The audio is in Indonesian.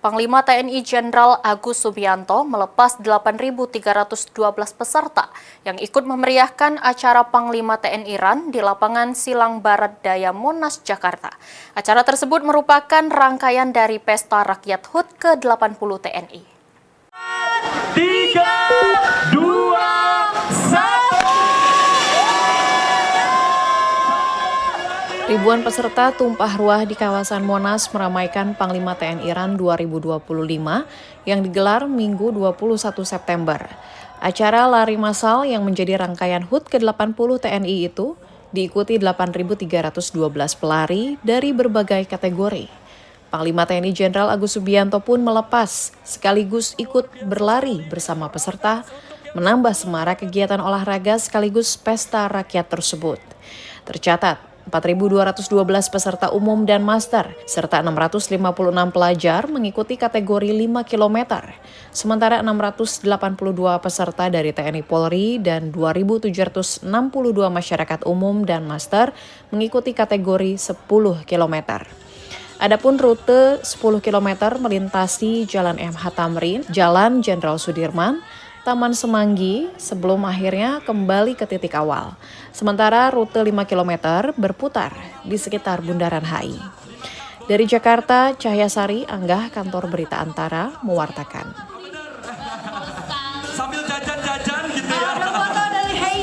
Panglima TNI Jenderal Agus Subianto melepas 8.312 peserta yang ikut memeriahkan acara Panglima TNI RAN di lapangan Silang Barat Daya Monas, Jakarta. Acara tersebut merupakan rangkaian dari Pesta Rakyat HUT ke-80 TNI. 3, 2, 1. Ribuan peserta tumpah ruah di kawasan Monas meramaikan Panglima TNI RAN 2025 yang digelar Minggu 21 September. Acara lari massal yang menjadi rangkaian HUT ke-80 TNI itu diikuti 8.312 pelari dari berbagai kategori. Panglima TNI Jenderal Agus Subianto pun melepas sekaligus ikut berlari bersama peserta, menambah semarak kegiatan olahraga sekaligus pesta rakyat tersebut. Tercatat 4.212 peserta umum dan master, serta 656 pelajar mengikuti kategori 5 km, sementara 682 peserta dari TNI Polri dan 2.762 masyarakat umum dan master mengikuti kategori 10 km. Adapun rute 10 km melintasi Jalan MH Tamrin, Jalan Jenderal Sudirman, Taman Semanggi sebelum akhirnya kembali ke titik awal. Sementara rute 5 km berputar di sekitar Bundaran HI. Dari Jakarta, Cahyasari Anggah, Kantor Berita Antara, mewartakan.